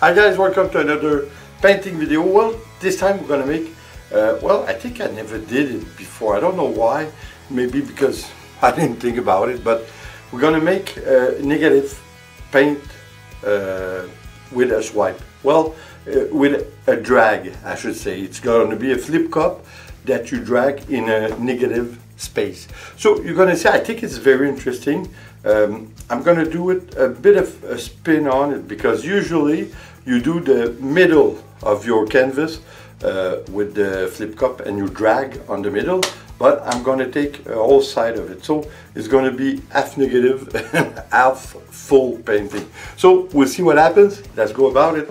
Hi guys, welcome to another painting video. Well, this time we're gonna make, well, I think I never did it before. I don't know why, maybe because I didn't think about it, but we're gonna make negative paint with a swipe. Well, with a drag, I should say. It's gonna be a flip cup that you drag in a negative space. So you're gonna see, I think it's very interesting. I'm gonna do it a bit of a spin on it, because usually you do the middle of your canvas with the flip cup and you drag on the middle, but I'm gonna take a whole side of it. So it's gonna be half negative and half full painting. So we'll see what happens. Let's go about it.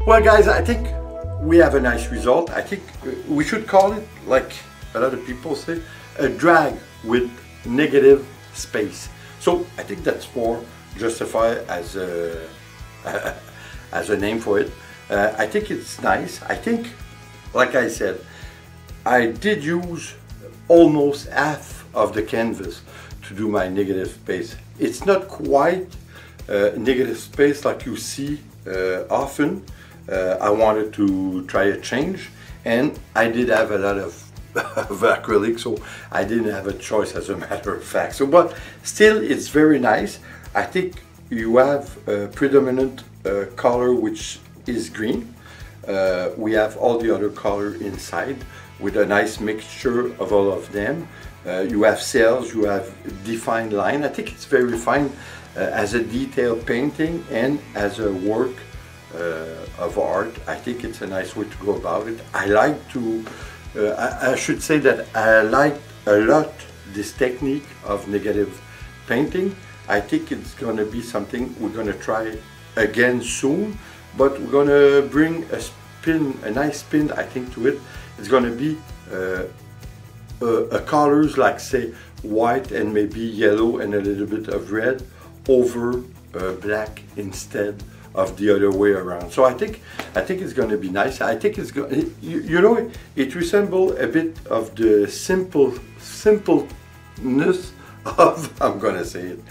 Well guys, I think we have a nice result. I think we should call it, like a lot of people say, a drag with negative space. So I think that's more justified as a as a name for it. I think it's nice. I think, like I said, I did use almost half of the canvas to do my negative space. It's not quite negative space like you see often. I wanted to try a change, and I did have a lot of acrylic, so I didn't have a choice, as a matter of fact. So, but still, it's very nice. I think you have a predominant color, which is green. We have all the other color inside with a nice mixture of all of them. You have cells, you have defined line. I think it's very fine as a detailed painting and as a work of art. I think it's a nice way to go about it. I like to, I should say that I like a lot this technique of negative painting. I think it's going to be something we're going to try again soon, but we're going to bring a spin, a nice spin, I think, to it. It's going to be colors like, say, white and maybe yellow and a little bit of red over black instead of the other way around. So I think it's going to be nice. I think it's going, you know, it resembles a bit of the simpleness of, I'm going to say it,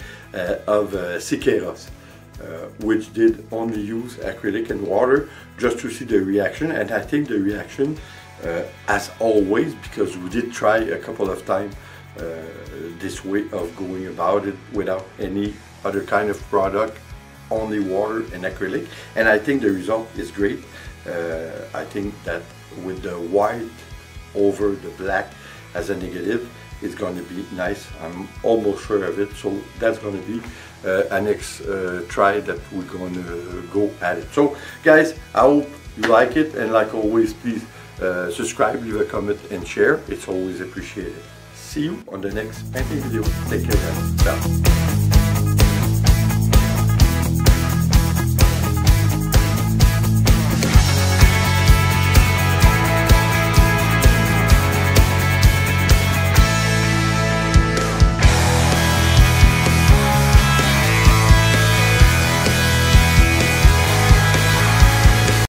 of Siqueiros, which did only use acrylic and water just to see the reaction. And I think the reaction, as always, because we did try a couple of times this way of going about it without any other kind of product, only water and acrylic, and I think the result is great. I think that with the white over the black as a negative, it's going to be nice. I'm almost sure of it. So that's going to be a next try that we're going to go at it. So guys, I hope you like it, and like always, please subscribe, leave a comment and share. It's always appreciated. See you on the next painting video. Take care guys. Ciao.